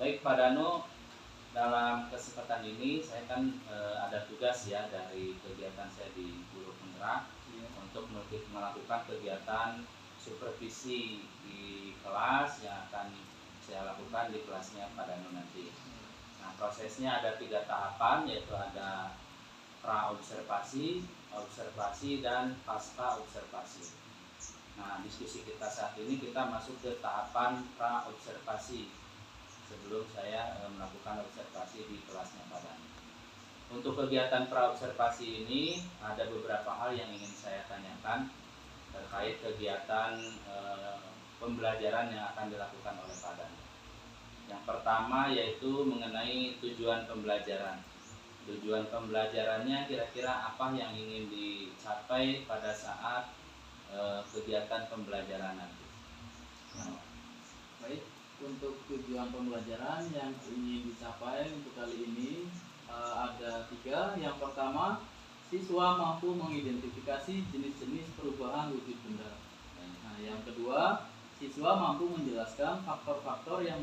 Baik Pak Danu, dalam kesempatan ini saya kan ada tugas ya dari kegiatan saya di Guru Penggerak untuk melakukan kegiatan supervisi di kelas yang akan saya lakukan di kelasnya Pak Danu nanti. Nah, prosesnya ada 3 tahapan, yaitu ada pra-observasi, observasi, dan pasca observasi. Nah, diskusi kita saat ini kita masuk ke tahapan pra-observasi sebelum saya melakukan observasi di kelasnya Pak Danu. Untuk kegiatan pra-observasi ini ada beberapa hal yang ingin saya tanyakan terkait kegiatan pembelajaran yang akan dilakukan oleh Pak Danu. Yang pertama yaitu mengenai tujuan pembelajaran. Tujuan pembelajarannya kira-kira apa yang ingin dicapai pada saat kegiatan pembelajaran nanti. Nah, baik, untuk tujuan pembelajaran yang ingin dicapai untuk kali ini ada 3. Yang pertama, siswa mampu mengidentifikasi jenis-jenis perubahan wujud benda. Nah, yang kedua, siswa mampu menjelaskan faktor-faktor yang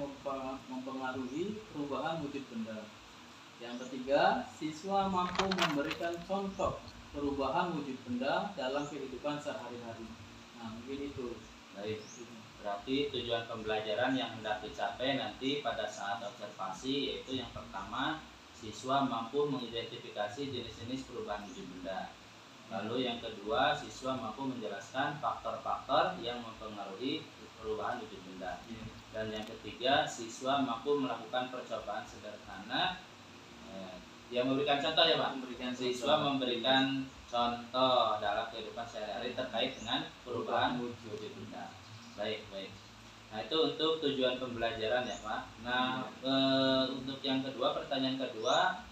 mempengaruhi perubahan wujud benda. Yang ketiga, siswa mampu memberikan contoh perubahan wujud benda dalam kehidupan sehari-hari. Nah, mungkin itu. Baik. Berarti tujuan pembelajaran yang hendak dicapai nanti pada saat observasi yaitu yang pertama, siswa mampu mengidentifikasi jenis-jenis perubahan wujud benda. Lalu yang kedua, siswa mampu menjelaskan faktor-faktor yang mempengaruhi perubahan wujud benda. Dan yang ketiga, siswa mampu melakukan percobaan sederhana yang memberikan contoh ya Pak. Siswa memberikan contoh dalam kehidupan sehari-hari terkait dengan perubahan wujud benda. Baik. Nah, itu untuk tujuan pembelajaran ya Pak. Nah, untuk yang kedua, pertanyaan kedua,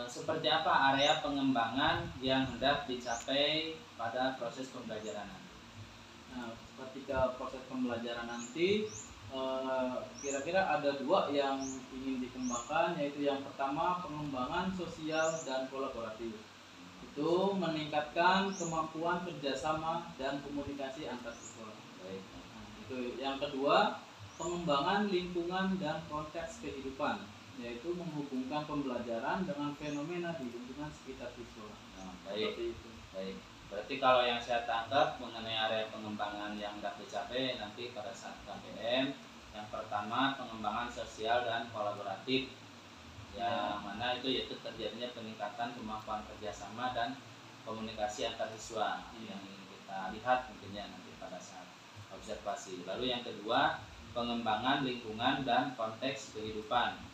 seperti apa area pengembangan yang hendak dicapai pada proses pembelajaran nanti? Nah, ketika proses pembelajaran nanti kira-kira ada 2 yang ingin dikembangkan, yaitu yang pertama pengembangan sosial dan kolaboratif. Itu meningkatkan kemampuan kerjasama dan komunikasi antar siswa. Nah, itu yang kedua, pengembangan lingkungan dan konteks kehidupan, yaitu menghubungkan pembelajaran dengan fenomena di lingkungan sekitar siswa. Nah, baik. Berarti kalau yang saya tangkap mengenai area pengembangan yang hendak dicapai nanti pada saat KPM, yang pertama pengembangan sosial dan kolaboratif, yang mana itu yaitu terjadinya peningkatan kemampuan kerjasama dan komunikasi antar siswa yang ingin kita lihat mungkinnya nanti pada saat observasi. Lalu yang kedua, pengembangan lingkungan dan konteks kehidupan,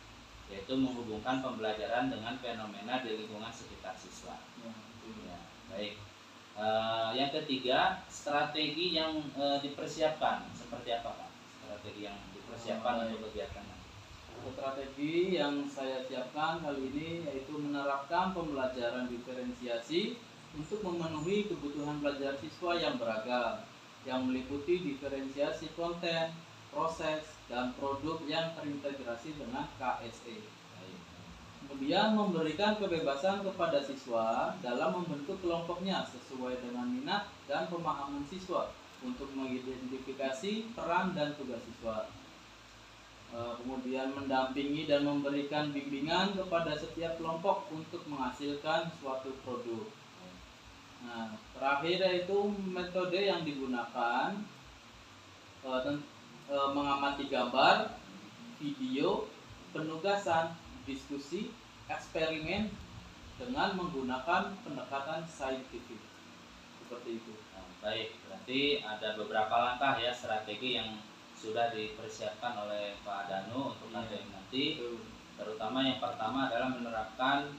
yaitu menghubungkan pembelajaran dengan fenomena di lingkungan sekitar siswa. Ya, baik. Yang ketiga, strategi yang dipersiapkan seperti apa Pak? Strategi yang dipersiapkan untuk kegiatan nanti. Strategi yang saya siapkan kali ini yaitu menerapkan pembelajaran diferensiasi untuk memenuhi kebutuhan belajar siswa yang beragam, yang meliputi diferensiasi konten, proses, dan produk yang terintegrasi dengan KSE. Kemudian memberikan kebebasan kepada siswa dalam membentuk kelompoknya sesuai dengan minat dan pemahaman siswa untuk mengidentifikasi peran dan tugas siswa. Kemudian mendampingi dan memberikan bimbingan kepada setiap kelompok untuk menghasilkan suatu produk. Nah, terakhir yaitu metode yang digunakan mengamati gambar, video, penugasan, diskusi, eksperimen dengan menggunakan pendekatan saintifik. Seperti itu. Nah, baik, berarti ada beberapa langkah ya strategi yang sudah dipersiapkan oleh Pak Danu untuk KPM nanti. Terutama yang pertama adalah menerapkan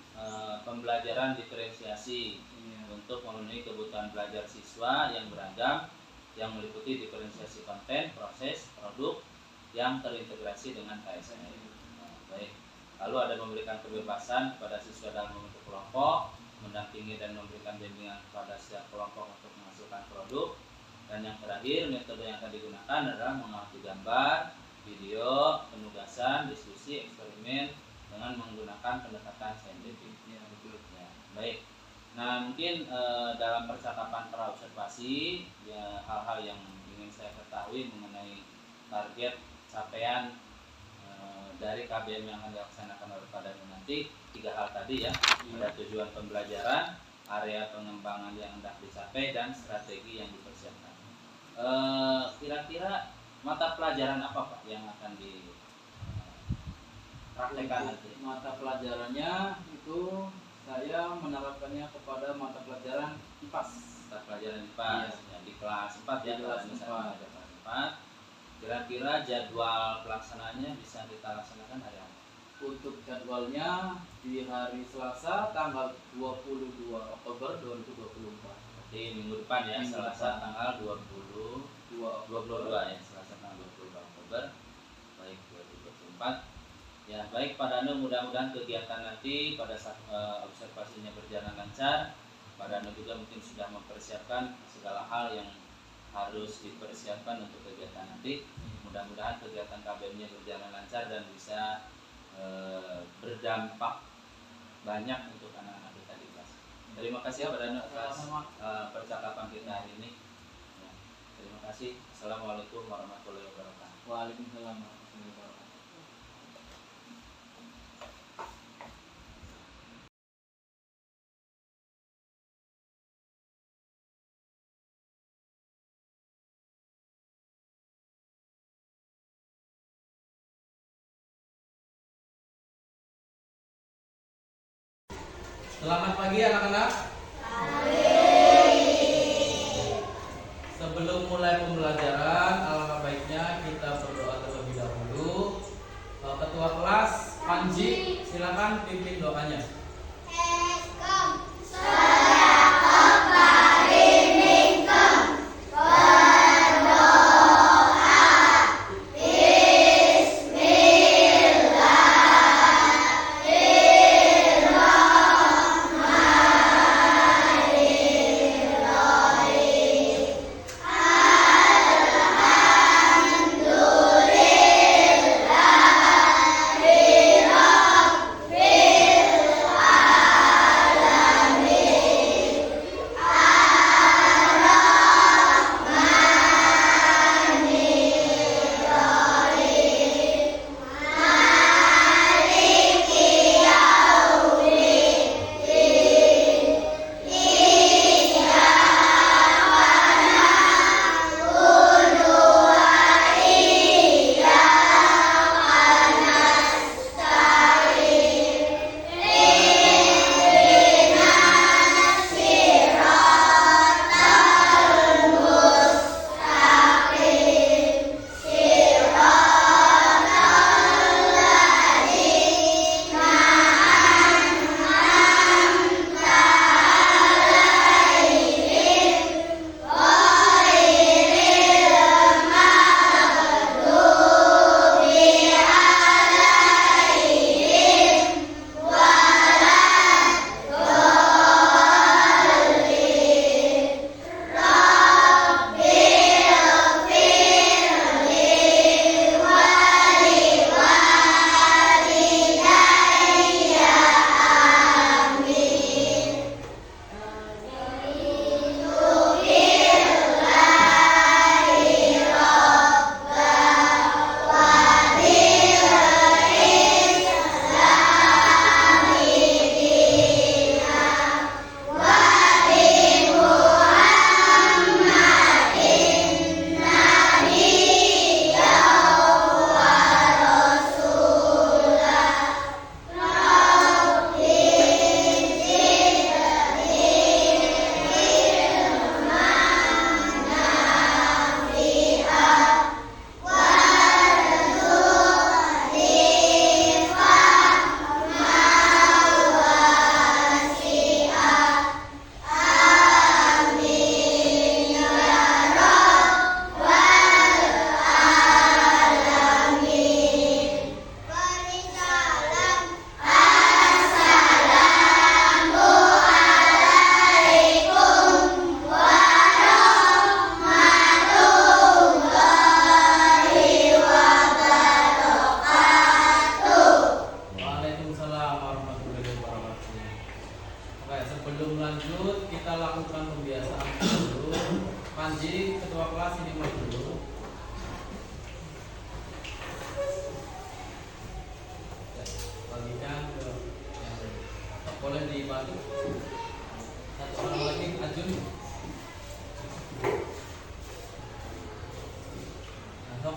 pembelajaran diferensiasi untuk memenuhi kebutuhan belajar siswa yang beragam, yang meliputi diferensiasi konten, proses, produk yang terintegrasi dengan KSE. Nah, baik. Lalu ada memberikan kebebasan kepada siswa dalam membentuk kelompok, mendampingi dan memberikan bimbingan kepada setiap kelompok untuk menghasilkan produk. Dan yang terakhir, metode yang akan digunakan adalah mengamati gambar, video, penugasan, diskusi, eksperimen dengan menggunakan pendekatan saintifik. Ya, betul. Ya, baik. Nah, mungkin dalam percakapan pra-observasi, ya hal-hal yang ingin saya ketahui mengenai target capaian dari KBM yang akan dilaksanakan oleh Pak Danu nanti 3 hal tadi ya. Ada tujuan pembelajaran, area pengembangan yang hendak dicapai, dan strategi yang dipersiapkan. Kira-kira mata pelajaran apa Pak yang akan dipraktekkan nanti? Mata pelajarannya itu saya menerapkannya kepada mata pelajaran IPAS. Mata pelajaran IPAS ya, di kelas 4 ya, kelas 4. Kira-kira jadwal pelaksananya bisa kita laksanakan hari apa? Untuk jadwalnya di hari Selasa tanggal 22 Oktober 2024. Di minggu depan ya, Minggu Selasa depan. tanggal 22 ya, Selasa tanggal 22 Oktober. Baik, 2024. Ya, baik Pak Danu, mudah-mudahan kegiatan nanti pada saat observasinya berjalan lancar. Pak Danu juga mungkin sudah mempersiapkan segala hal yang harus dipersiapkan untuk kegiatan nanti. Mudah-mudahan kegiatan KBM-nya berjalan lancar dan bisa berdampak banyak untuk anak-anak kita di kelas. Terima kasih Pak Danu atas percakapan kita hari ini. Ya, terima kasih. Assalamualaikum warahmatullahi wabarakatuh. Waalaikumsalam warahmatullahi wabarakatuh. Selamat pagi anak-anak. Sebelum mulai pembelajaran, alangkah baiknya kita berdoa terlebih dahulu. Ketua kelas Panji, silakan pimpin doanya.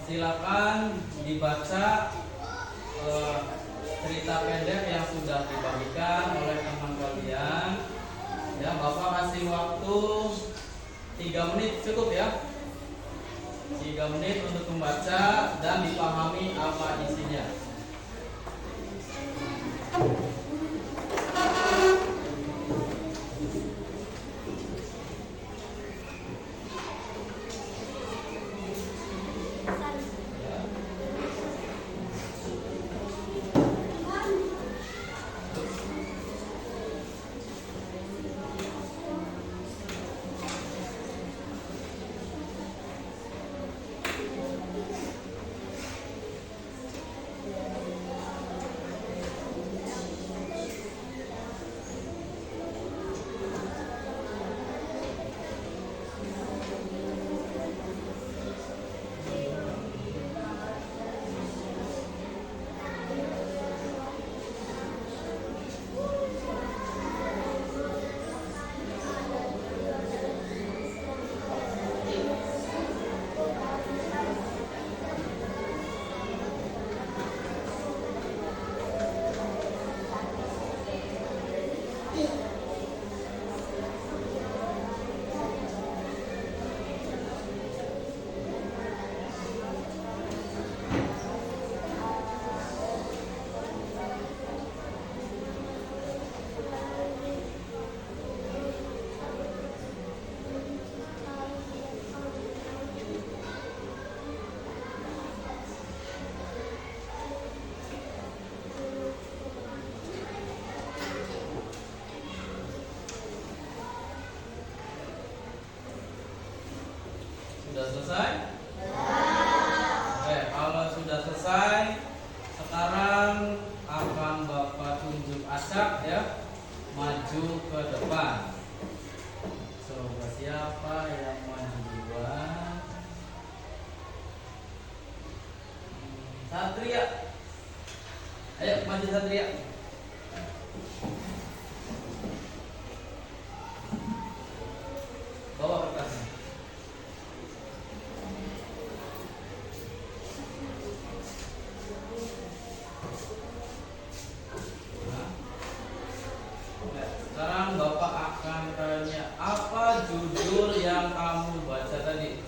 silakan dibaca cerita pendek yang sudah dibagikan oleh teman kalian. Ya, Bapak kasih waktu 3 menit cukup ya. 3 menit untuk membaca dan dipahami apa isinya. Sudah selesai? Oke, kalau sudah selesai, sekarang akan Bapak tunjuk acak ya, maju ke depan. Coba siapa yang maju duluan? Satria. Ayo maju Satria. Bawa kertasnya. Sekarang Bapak akan tanya, apa judul yang kamu baca tadi?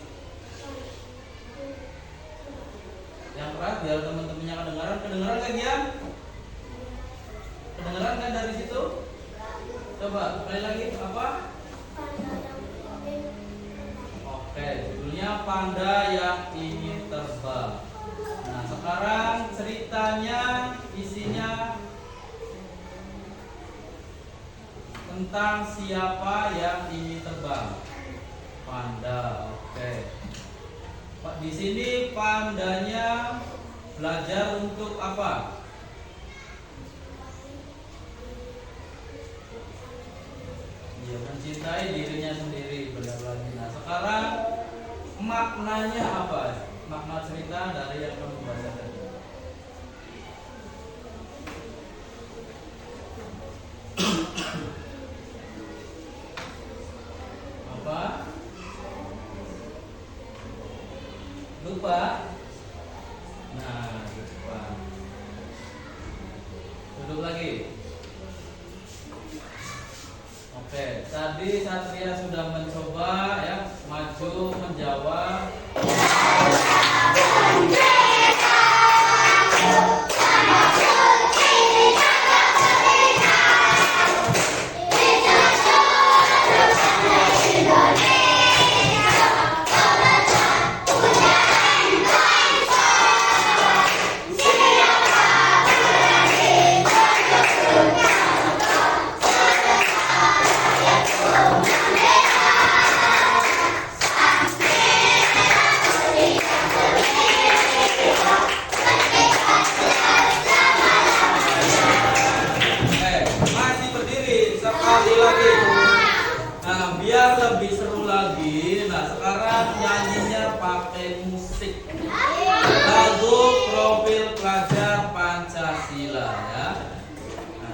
Yang keras biar teman-temannya kedengaran. Kedengaran kan ya? Kedengaran kan dari situ? Coba sekali lagi apa? Oke, judulnya Panda yang Ingin Terbang. Nah, sekarang ceritanya isinya tentang siapa yang ingin terbang. Panda. Oke. Pak, di sini pandanya belajar untuk apa? Ya, mencintai dirinya sendiri, benar lagi. Nah, sekarang maknanya apa? Makna cerita dari yang kamu baca tadi. Apa? Lupa? Nah, lupa. Duduk lagi. Oke, tadi Satria sudah mencoba ya, maju menjawab.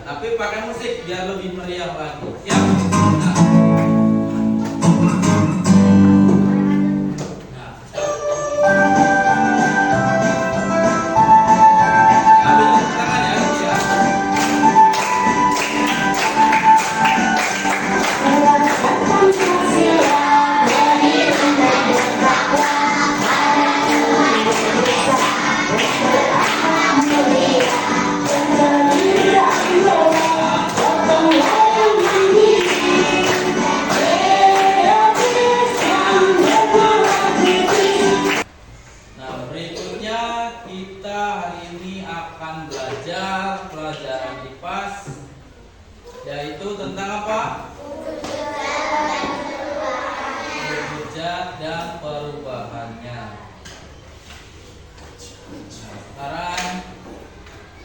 Tapi pakai musik biar lebih meriah lagi. Ya. Nah. tentang apa? Wujud zat dan perubahannya. Nah, sekarang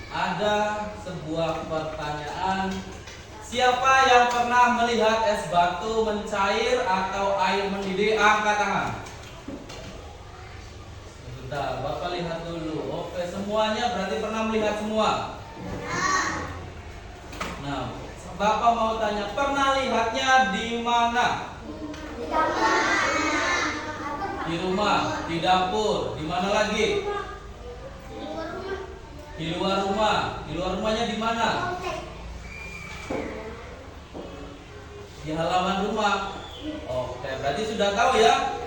ada sebuah pertanyaan. Siapa yang pernah melihat es batu mencair atau air mendidih? Angkat tangan. Sebentar, Bapak lihat dulu. Oke, semuanya berarti pernah melihat semua. Nah, Bapak mau tanya, pernah lihatnya di mana? Di rumah, di dapur, di mana lagi? Di luar rumah. Di luar rumahnya di mana? Di halaman rumah. Oke, berarti sudah tahu ya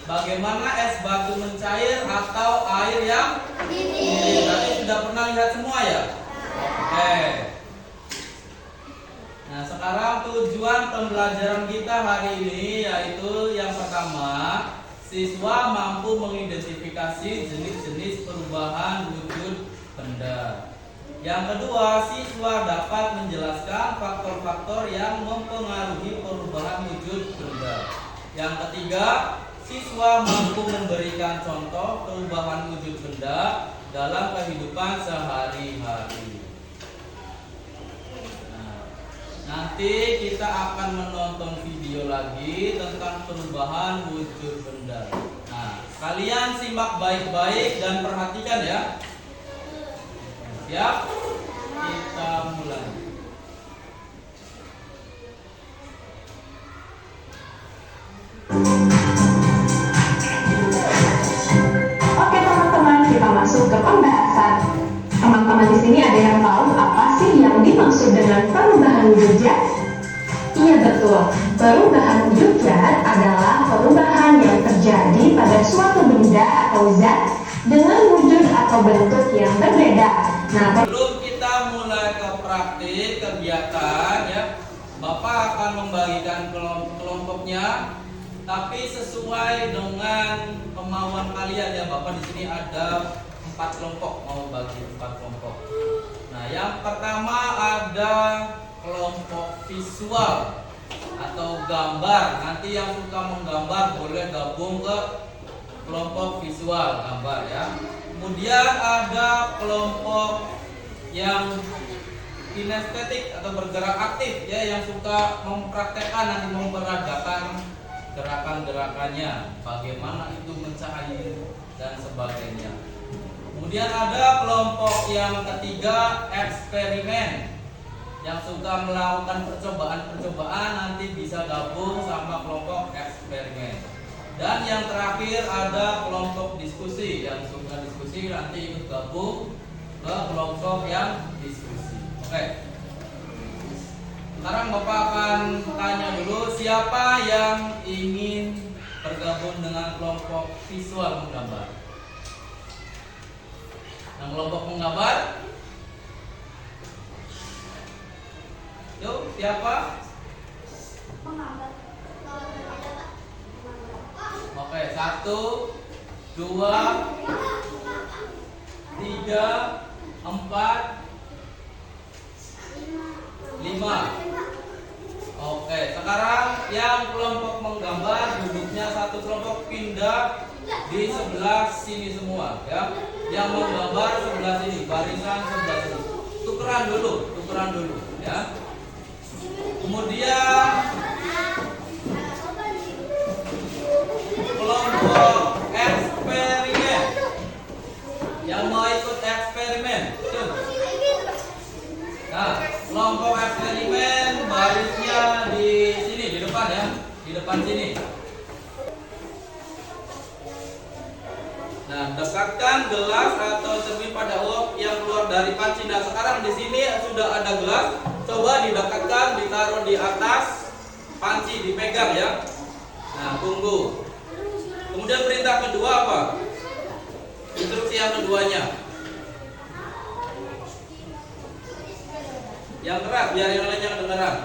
bagaimana es batu mencair atau air yang didih. Berarti sudah pernah lihat semua ya? Oke. Nah, sekarang tujuan pembelajaran kita hari ini yaitu yang pertama, siswa mampu mengidentifikasi jenis-jenis perubahan wujud benda. Yang kedua, siswa dapat menjelaskan faktor-faktor yang mempengaruhi perubahan wujud benda. Yang ketiga, siswa mampu memberikan contoh perubahan wujud benda dalam kehidupan sehari-hari. Nah, nanti kita akan menonton video lagi tentang perubahan wujud benda. Nah, kalian simak baik-baik dan perhatikan ya. Siap? Kita mulai. Oke teman-teman, kita masuk ke pembahasan. Teman-teman di sini ada yang tahu apa sih yang dimaksud dengan perubahan wujud zat? Iya betul, perubahan wujud zat adalah perubahan yang terjadi pada suatu benda atau zat dengan wujud atau bentuk yang berbeda. Nah, sebelum kita mulai ke praktik kegiatan ya, Bapak akan membagikan kelompoknya, tapi sesuai dengan kemauan kalian ya. Bapak di sini ada 4 kelompok, mau bagi 4 kelompok. Nah, yang pertama ada kelompok visual atau gambar. Nanti yang suka menggambar boleh gabung ke kelompok visual gambar ya. Kemudian ada kelompok yang kinestetik atau bergerak aktif ya, yang suka mempraktekkan, nanti memperagakan gerakan-gerakannya, bagaimana itu mencair dan sebagainya. Kemudian ada kelompok yang ketiga, eksperimen, yang suka melakukan percobaan-percobaan, nanti bisa gabung sama kelompok eksperimen. Dan yang terakhir ada kelompok diskusi, yang suka diskusi nanti ikut gabung ke kelompok yang diskusi. Oke. Sekarang Bapak akan tanya dulu, siapa yang ingin bergabung dengan kelompok visual menggambar? Yang kelompok menggambar? Yuk, siapa? Oke, 1, 2, 3, 4, 5. Oke, sekarang yang kelompok menggambar duduknya satu kelompok pindah di sebelah sini semua ya. Yang menggambar sebelah sini, barisan sebelah sini. Tukeran dulu ya. Kemudian kelompok eksperimen, yang mau ikut eksperimen tuh. Nah, kelompok eksperimen barisnya di sini, di depan ya, di depan sini. Nah, dekatkan gelas atau cermin pada uap yang keluar dari panci. Nah, sekarang di sini sudah ada gelas, coba didekatkan, ditaruh di atas panci, dipegang ya. Nah, tunggu. Kemudian perintah kedua apa? Instruksi yang keduanya. Yang keras biar yang lainnya kedengaran.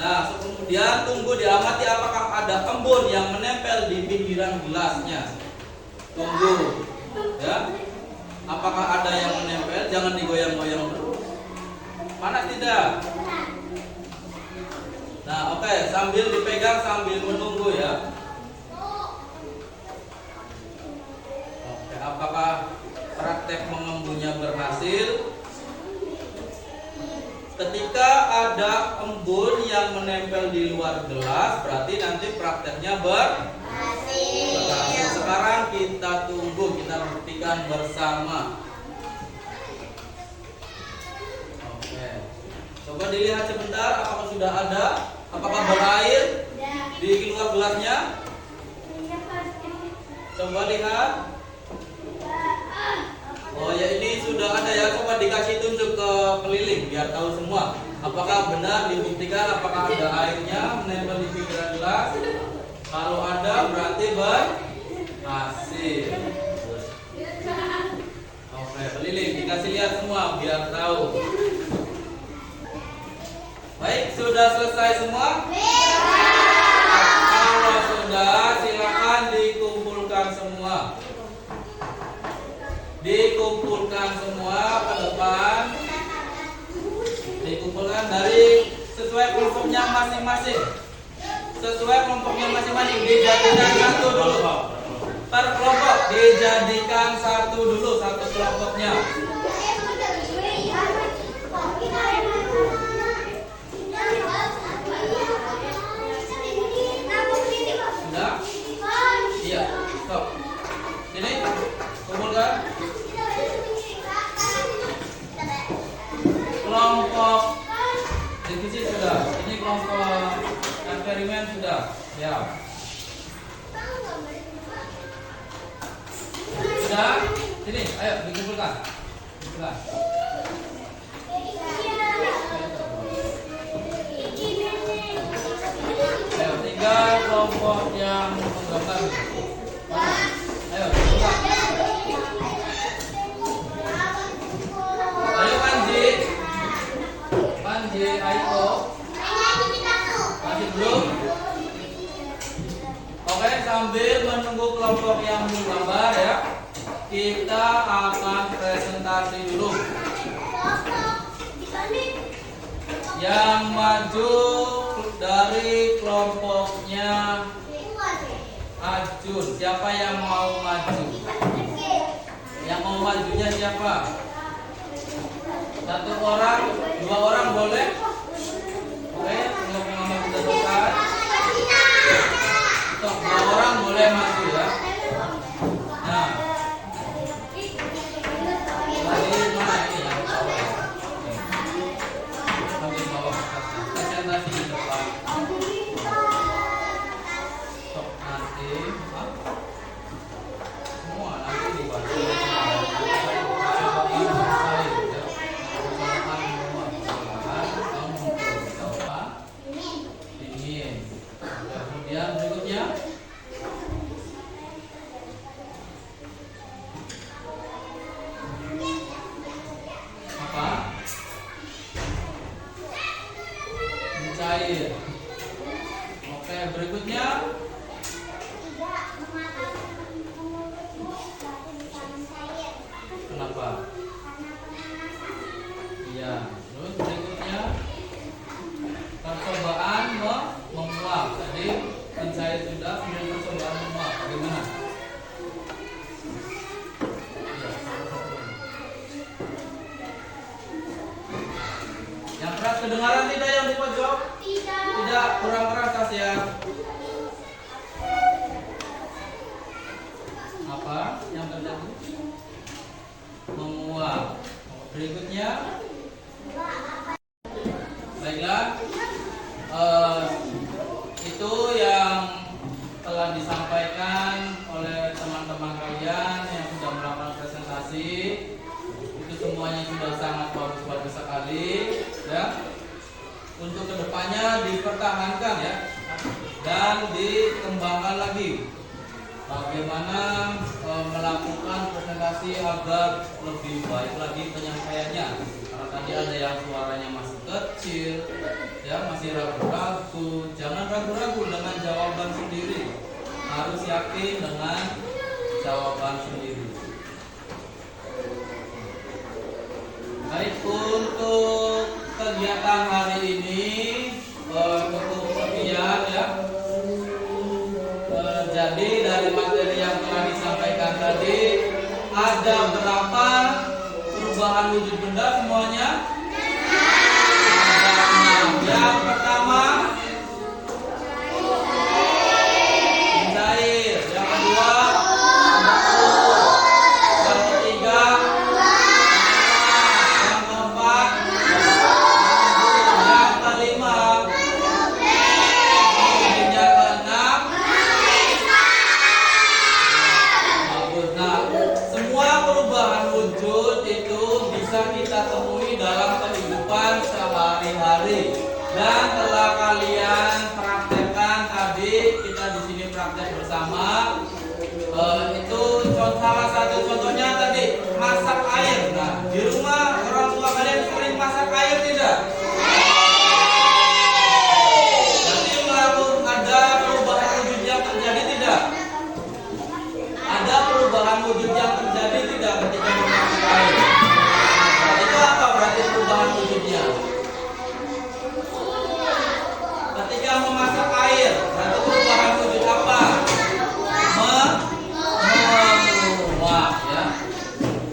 Nah, kemudian tunggu, diamati apakah ada embun yang menempel di pinggiran gelasnya. Tunggu, ya. Apakah ada yang menempel? Jangan digoyang-goyang terus. Panas tidak? Nah, oke, sambil dipegang sambil menunggu ya. Oke, apakah praktek mengembunya berhasil? Ketika ada embun yang menempel di luar gelas, berarti nanti prakteknya berhasil. Sekarang kita tunggu, kita buktikan bersama. Oke, coba dilihat sebentar, apakah sudah ada? Apakah berair di luar gelasnya? Coba lihat. Oh ya, ini sudah ada ya. Coba dikasih tunjuk ke keliling biar tahu semua. Apakah benar dibuktikan? Apakah ada airnya menempel di pinggiran gelas? Kalau ada berarti berhasil. Oke, keliling dikasih lihat semua biar tahu. Baik, sudah selesai semua? Kalau sudah, silakan dikumpulkan semua. Dikumpulkan semua ke depan. Dikumpulkan dari sesuai kelompoknya masing-masing. Sesuai kelompoknya masing-masing dijadikan satu dulu. Per kelompok dijadikan satu dulu, satu kelompoknya. Sudah? Iya. Stop. Sini. Kumpulkan. Kelompok divisi sudah. Ini kelompok eksperimen sudah. Ya. Sudah. Sini, ayo dikumpulkan. Kumpulkan. Ayo, 3 kelompok yang menggambar. Ayo, kumpulkan. Ayo Panji. Panji, ayo. Masih belum? Oke, sambil menunggu kelompok yang menggambar ya, kita akan presentasi dulu. Yang maju dari kelompoknya Ajun. Siapa yang mau maju? Yang mau majunya siapa? 1 orang, 2 orang boleh? Oke, untuk nama kita selesai. 2 orang boleh maju ya. Nah, tadi mana ini ya? Bagian bawah. Presentasi di depan. Sok nanti, semua nanti dibantu. Kemudian berikutnya apa? Mencair. Oke, berikutnya kenapa? Iya. Terus berikutnya percobaan menguap. Jadi mencair sudah, kemudian percobaan menguap. Bagaimana? Yang keras kedengaran tidak yang di pojok? Tidak, kurang keras Tasya. Apa yang terjadi? Menguap. Berikutnya baiklah, itu yang telah disampaikan oleh teman-teman kalian yang sudah melakukan presentasi. Itu semuanya sudah sangat bagus-bagus sekali ya. Untuk kedepannya dipertahankan ya, dan dikembangkan lagi bagaimana melakukan presentasi agar lebih baik lagi penyampaiannya. Karena tadi ada yang suaranya masih kecil ya, masih ragu-ragu. Jangan ragu-ragu dengan jawaban sendiri, harus yakin dengan jawaban sendiri. Baik, untuk kegiatan hari ini cukup sekian ya. Jadi dari materi yang telah disampaikan tadi, ada berapa perubahan wujud benda semuanya? Ada 6. Yang pertama mencair, yang kedua bentuk, yang ketiga yang keempat yang kelima, yang keenam. Bagus. Nah, semua perubahan wujud itu bisa kita temui dalam kehidupan sehari-hari, dan telah kalian praktekkan tadi. Kita di sini praktek bersama. Itu salah satu contohnya tadi masak air. Nah, di rumah orang tua kalian sering masak air tidak? Jadi ada perubahan wujud yang terjadi tidak? Ada perubahan wujud yang terjadi tidak ketika memasak air? Itu apa berarti perubahan wujudnya? Ketika memasak air, berarti perubahan wujud apa? Menguap ya.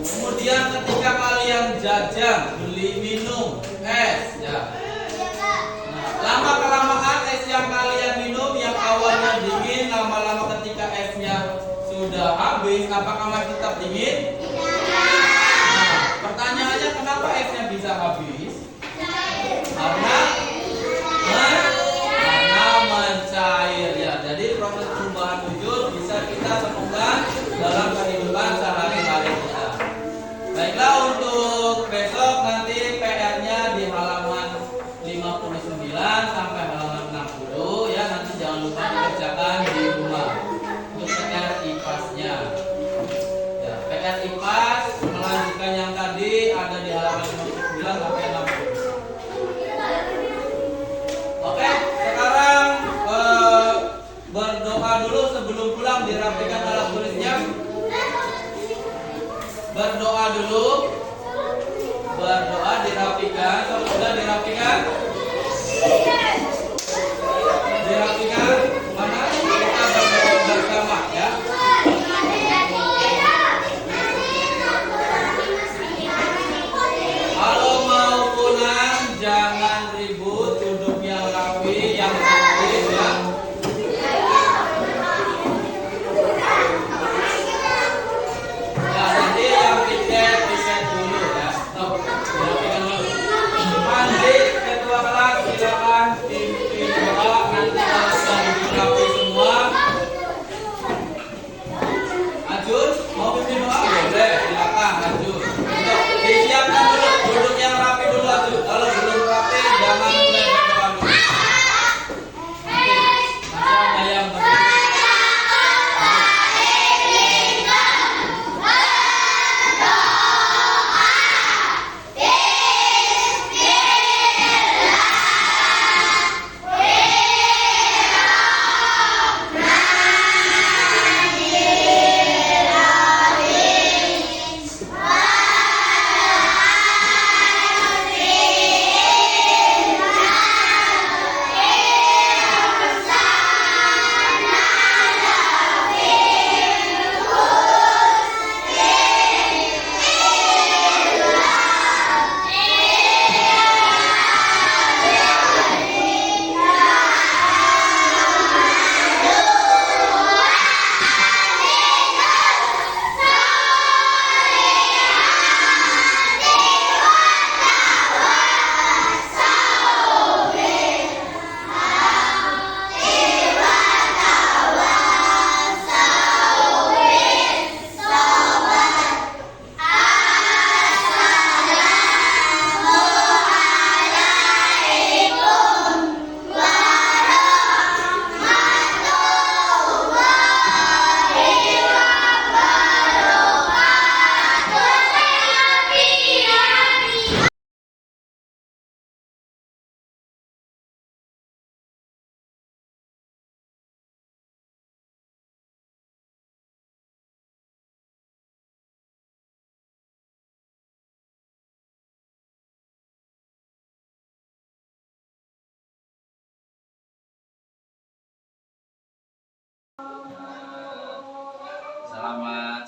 Kemudian ketika kalian jajan, beli minum es ya. Nah, lama kelamaan es yang kalian minum yang awalnya dingin, lama-lama ketika esnya sudah habis, apakah masih tetap dingin? Nah, pertanyaannya kenapa esnya bisa habis? Karena mencair ya. Jadi proses perubahan wujud bisa kita temukan dalam kehidupan sehari-hari kita. Baiklah, untuk besok nanti PR-nya di halaman 59 sampai halaman 60 ya. Nanti jangan lupa dikerjakan di rumah. Untuk PR IPAS-nya ya, PR IPAS melanjutkan yang tadi ada di halaman 59 sampai 60. Oke, sekarang berdoa dulu sebelum pulang, dirapikan alat tulisnya. Berdoa dulu. Berdoa dirapikan. Sudah dirapikan? Dirapikan. Mana? Kita berdoa bersama ya. Kalau mau pulang jangan ribut, duduk yang rapi, yang tertib ya. Ya, nanti yang tiket dulu ya. Stop. Dirapikan dulu. Mandi ketua kelas silakan pimpin doa, nanti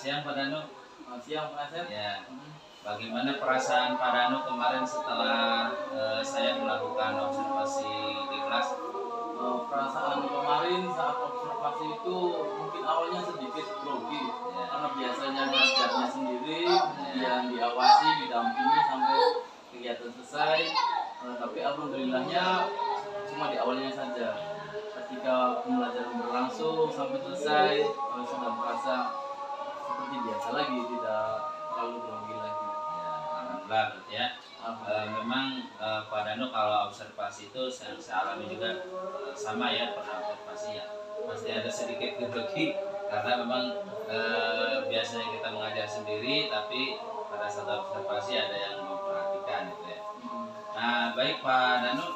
siang Pak Danu. Siang Pak Asep. Ya. Bagaimana perasaan Pak Danu kemarin setelah saya melakukan observasi di kelas? Perasaan kemarin saat observasi itu mungkin awalnya sedikit grogi karena biasanya ngajarnya sendiri, kemudian diawasi, didampingi sampai kegiatan selesai. Tapi alhamdulillahnya cuma di awalnya saja. Ketika pembelajaran berlangsung sampai selesai, sudah merasa seperti biasa lagi, tidak terlalu grogi lagi. Ya, alhamdulillah berarti ya. Memang Pak Danu kalau observasi itu saya alami juga sama ya, pernah observasi ya pasti ada sedikit grogi karena memang biasanya kita mengajar sendiri tapi pada saat observasi ada yang memperhatikan gitu ya. Nah baik Pak Danu,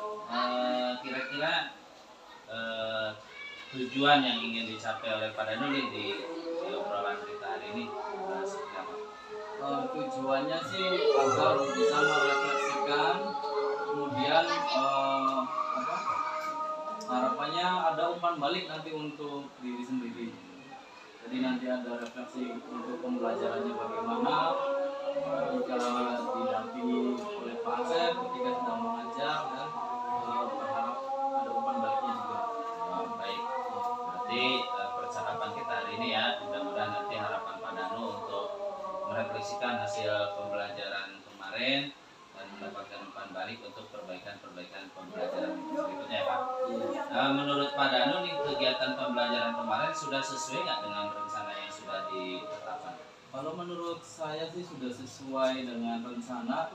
kira-kira tujuan yang ingin dicapai oleh Pak Danu nih di obrolan kita hari ini seperti apa? Tujuannya sih agar bisa merefleksikan, kemudian harapannya ada umpan balik nanti untuk diri sendiri. Jadi nanti ada refleksi untuk pembelajarannya bagaimana, ketika didampingi oleh Pak Asep ketika sedang mengajar, dan berharap ada umpan baliknya juga. Baik, berarti percakapan kita hari ini ya, mudah-mudahan nanti harapan Pak Danu untuk merefleksikan hasil pembelajaran kemarin dan mendapatkan umpan balik untuk perbaikan-perbaikan pembelajaran berikutnya ya Pak. Menurut Pak Danu nih, kegiatan pembelajaran kemarin sudah sesuai nggak dengan rencana yang sudah ditetapkan? Kalau menurut saya sih sudah sesuai dengan rencana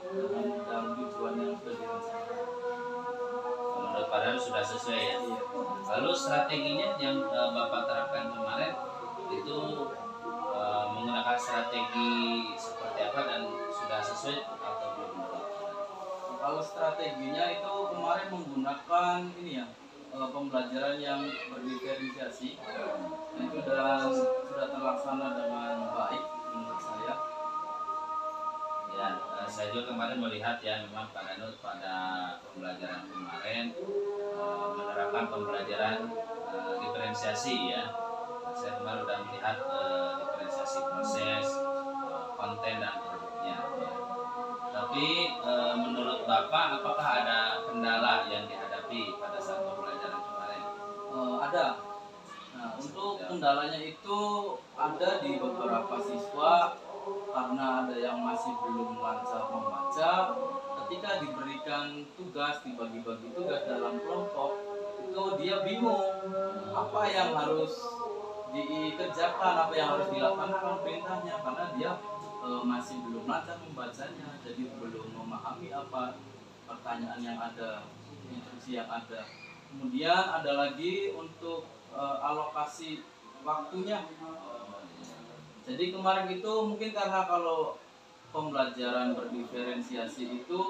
dan tujuan yang sudah direncanakan. Menurut Pak Danu sudah sesuai ya. Lalu strateginya yang Bapak terapkan kemarin itu menggunakan strategi seperti apa dan sudah sesuai atau belum? Kalau strateginya itu kemarin menggunakan ini ya, pembelajaran yang berdiferensiasi, itu sudah terlaksana dengan baik menurut saya. Ya, saya juga kemarin melihat ya memang Pak Danu pada pembelajaran kemarin menerapkan pembelajaran diferensiasi ya. Saya kemarin sudah melihat diferensiasi proses, konten dan produknya. Ya. Tapi menurut Bapak apakah ada kendala yang dihadapi pada saat pembelajaran kemarin? Ada. Nah, untuk kendalanya itu ada di beberapa siswa karena ada yang masih belum lancar membaca. Ketika diberikan tugas, dibagi-bagi tugas dalam kelompok, itu dia bingung apa yang harus dikerjakan, apa yang harus dilaksanakan perintahnya karena dia masih belum lancar membacanya, jadi belum memahami apa pertanyaan yang ada, instruksi yang ada. Kemudian ada lagi untuk alokasi waktunya. Jadi kemarin itu mungkin karena kalau pembelajaran berdiferensiasi itu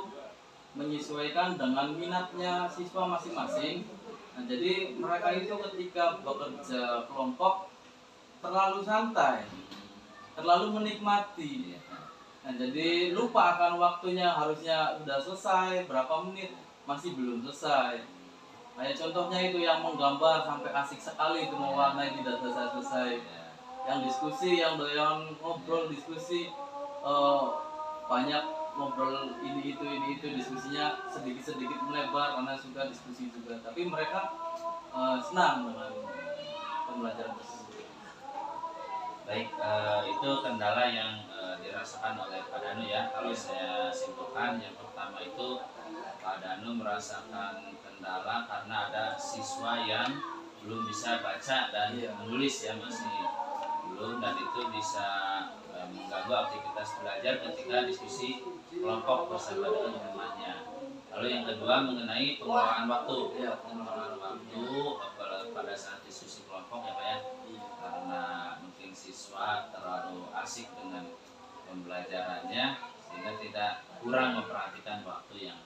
menyesuaikan dengan minatnya siswa masing-masing. Nah, jadi mereka itu ketika bekerja kelompok terlalu santai, terlalu menikmati. Nah, jadi lupa akan waktunya, harusnya sudah selesai, berapa menit masih belum selesai. Kayak contohnya itu yang menggambar sampai asik sekali itu mewarnai tidak selesai-selesai. Yang diskusi, yang doyan ngobrol diskusi, banyak ngobrol ini itu diskusinya sedikit melebar karena suka diskusi juga. Tapi mereka senang dengan pembelajaran tersebut. Baik, itu kendala yang dirasakan oleh Pak Danu ya. Kalau saya simpulkan, yang pertama itu Pak Danu merasakan kendala karena ada siswa yang belum bisa baca dan menulis ya, masih belum, dan itu bisa mengganggu aktivitas belajar ketika diskusi kelompok bersama dengan temannya. Lalu yang kedua mengenai pengelolaan waktu. Ya, pengelolaan waktu pada saat diskusi kelompok ya Pak ya. Karena mungkin siswa terlalu asik dengan pembelajarannya sehingga tidak kurang memperhatikan waktu yang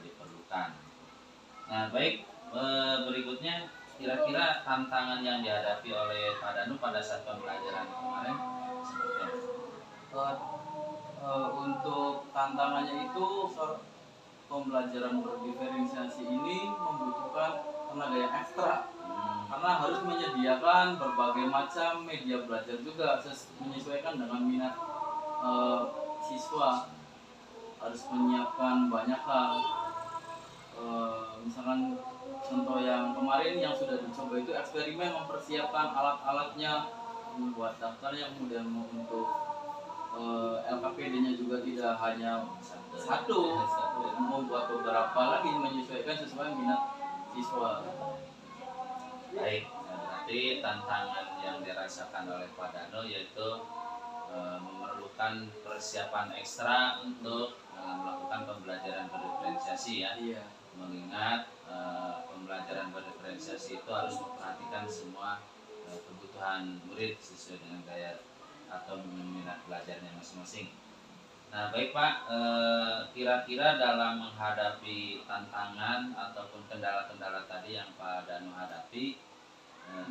diperlukan. Nah baik, berikutnya kira-kira tantangan yang dihadapi oleh Pak Danu pada saat pembelajaran kemarin seperti apa? Untuk tantangannya itu pembelajaran berdiferensiasi ini membutuhkan tenaga yang ekstra. karena harus menyediakan berbagai macam media belajar juga menyesuaikan dengan minat siswa. Harus menyiapkan banyak hal, misalkan contoh yang kemarin yang sudah dicoba itu eksperimen, mempersiapkan alat-alatnya, membuat daftarnya, kemudian untuk LKPD-nya juga tidak hanya satu, membuat beberapa lagi menyesuaikan sesuai minat siswa. Baik, berarti tantangan yang dirasakan oleh Pak Dano yaitu memerlukan persiapan ekstra untuk melakukan pembelajaran berdiferensiasi ya. Iya. Mengingat pembelajaran berdiferensiasi itu harus memperhatikan semua kebutuhan murid sesuai dengan gaya atau minat belajarnya masing-masing. Nah baik Pak, kira-kira dalam menghadapi tantangan ataupun kendala-kendala tadi yang Pak Dano hadapi,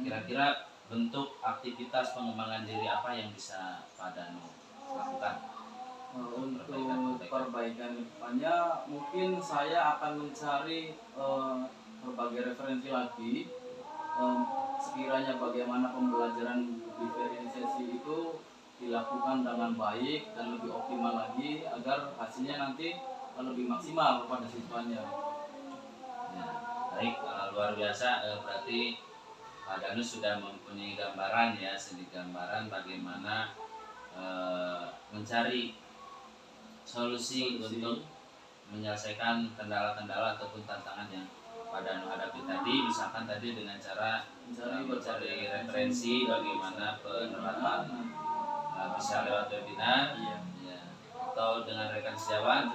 kira-kira bentuk aktivitas pengembangan diri apa yang bisa Pak Dano lakukan? Untuk perbaikan depannya mungkin saya akan mencari berbagai referensi lagi, sekiranya bagaimana pembelajaran diferensiasi itu dilakukan dengan baik dan lebih optimal lagi agar hasilnya nanti lebih maksimal kepada siswanya. Ya, baik, luar biasa. Berarti Pak Dano sudah mempunyai gambaran ya, sedikit gambaran bagaimana mencari solusi untuk menyelesaikan kendala-kendala ataupun tantangan yang Pak Dano hadapi tadi, misalkan tadi dengan cara mencari referensi bagaimana penerapan bisa lewat webinar, ya, atau dengan rekan sejawat.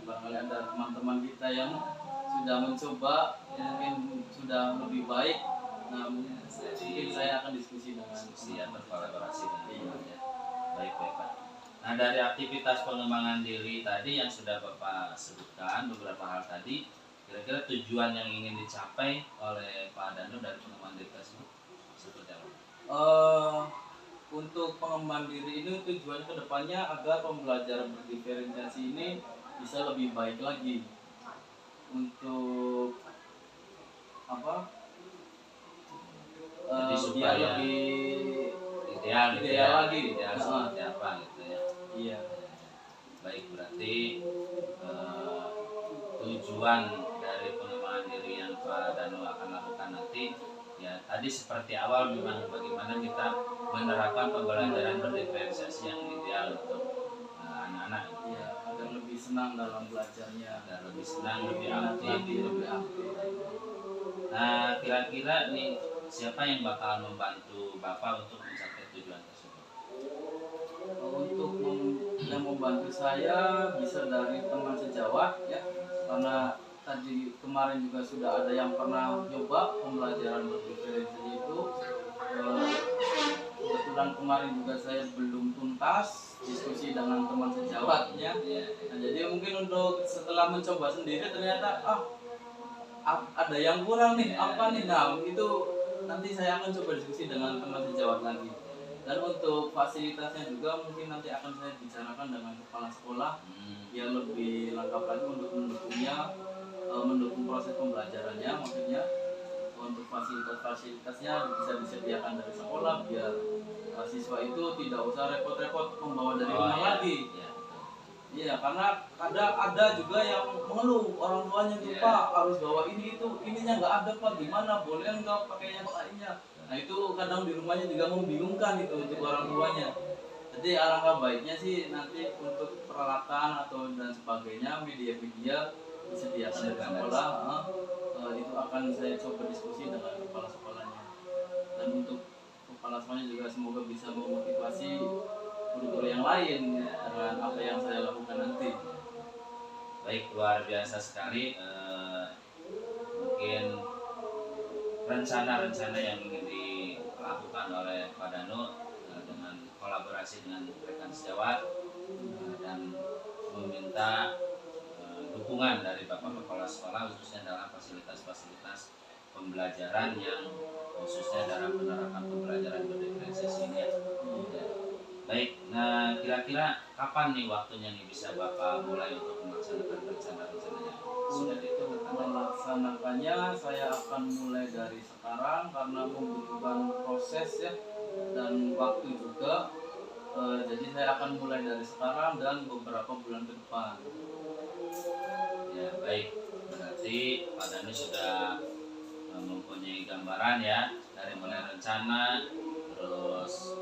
Barangkali ada teman-teman kita yang sudah mencoba, mungkin sudah lebih baik. Nah, mungkin saya akan diskusi dengan berkolaborasi dengan ya. Baik Pak. Nah dari aktivitas pengembangan diri tadi yang sudah Bapak sebutkan beberapa hal tadi, kira-kira tujuan yang ingin dicapai oleh Pak Dano dari pengembangan diri tersebut seperti apa? Untuk pengembangan diri ini tujuannya kedepannya agar pembelajaran berdiferensiasi ini bisa lebih baik lagi. Untuk apa? Biar lebih ideal lagi. Seperti apa gitu ya? Iya. Baik, berarti tujuan dari pengembangan diri yang Pak Dano akan lakukan nanti ya tadi seperti awal memang bagaimana kita menerapkan pembelajaran berdiferensiasi yang ideal untuk anak-anak. Iya, agar lebih senang dalam belajarnya, agar lebih senang, lebih aktif. Nah, kira-kira nih siapa yang bakal membantu Bapak untuk mencapai tujuan tersebut? Untuk yang membantu saya bisa dari teman sejawat ya, karena tadi kemarin juga sudah ada yang pernah nyoba pembelajaran berdiferensiasi itu. Kebetulan kemarin juga saya belum tuntas diskusi dengan teman sejawatnya. Nah, jadi mungkin untuk setelah mencoba sendiri ternyata ada yang kurang nih, apa nih? Nah itu nanti saya akan coba diskusi dengan teman sejawat lagi. Dan untuk fasilitasnya juga mungkin nanti akan saya bicarakan dengan kepala sekolah biar lebih lengkap lagi untuk mendukungnya, mendukung proses pembelajarannya. Maksudnya untuk fasilitasnya bisa disediakan dari sekolah biar siswa itu tidak usah repot-repot membawa dari rumah lagi. Iya, karena ada juga yang mengeluh orang tuanya tuh Pak harus bawa ininya nggak ada Pak, gimana boleh nggak pakai yang lainnya? Nah itu kadang di rumahnya juga membingungkan itu untuk orang tuanya. Jadi alangkah baiknya sih nanti untuk peralatan atau dan sebagainya media-media disediakan dari sekolah. Itu akan saya coba diskusi dengan kepala sekolahnya. Dan untuk kepala sekolahnya juga semoga bisa memotivasi guru-guru yang lain dengan apa yang saya lakukan nanti. Baik, luar biasa sekali. Mungkin rencana-rencana yang ingin dilakukan oleh Pak Dano dengan kolaborasi dengan rekan sejawat dan meminta dukungan dari Bapak Kepala Sekolah khususnya dalam fasilitas-fasilitas pembelajaran yang khususnya dalam penerapan pembelajaran berdiferensiasi ini ya. Baik, nah kira-kira kapan nih waktunya nih bisa Bapak mulai untuk melaksanakan rencana-rencana yang sudah ditentukan? Melaksanakannya saya akan mulai dari sekarang karena membutuhkan proses ya dan waktu juga. Jadi saya akan mulai dari sekarang dan beberapa bulan ke depan. Ya baik, berarti Pak Danu sudah mempunyai gambaran ya dari mulai rencana, terus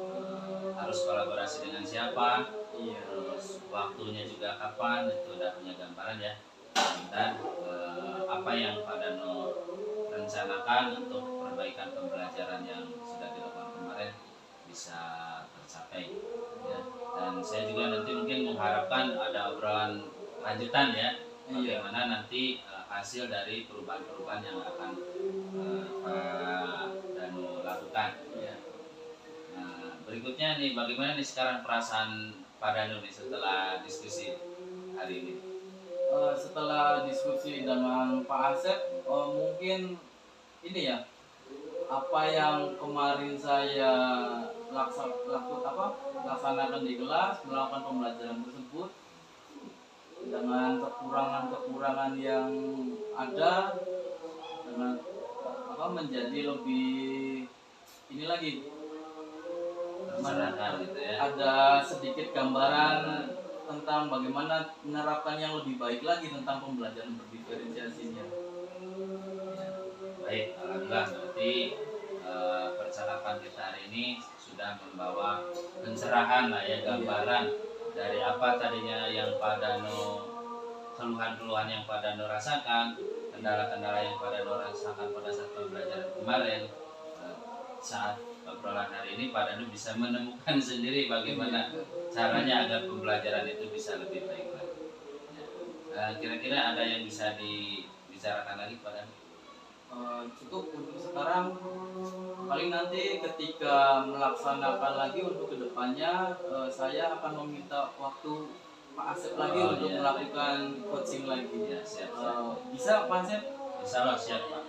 harus kolaborasi dengan siapa, Iya. terus waktunya juga kapan, itu udah punya gambaran ya. Dan apa yang Pak Danu rencanakan untuk perbaikan pembelajaran yang sudah dilakukan kemarin bisa tercapai ya. Dan saya juga nanti mungkin mengharapkan ada obrolan lanjutan ya, bagaimana nanti hasil dari perubahan-perubahan yang akan Pak Danu lakukan ya. Nah, berikutnya nih, bagaimana nih sekarang perasaan Pak Danu nih setelah diskusi hari ini? Setelah diskusi dengan Pak Asep, mungkin ini ya, apa yang kemarin saya laksanakan di kelas, melakukan pembelajaran tersebut dengan kekurangan-kekurangan yang ada, dengan menjadi lebih ini lagi, Terserahkan gitu ya. ada sedikit gambaran tentang bagaimana menerapkan yang lebih baik lagi tentang pembelajaran berdiferensiasinya. Baik, alhamdulillah berarti percakapan kita hari ini sudah membawa pencerahan lah ya, gambaran dari apa tadinya yang Pak Danu, keluhan-keluhan yang Pak Danu rasakan, kendala-kendala yang Pak Danu rasakan pada saat pembelajaran kemarin. Saat obrolan hari ini Pak Danu bisa menemukan sendiri bagaimana caranya agar pembelajaran itu bisa lebih baik lagi. Kira-kira ada yang bisa dibicarakan lagi Pak Danu? Cukup untuk sekarang. Paling nanti ketika melaksanakan lagi untuk kedepannya, saya akan meminta waktu Pak Asep lagi untuk melakukan coaching lagi. Ya, siap. Bisa Pak Asep? Insya Allah siap Pak.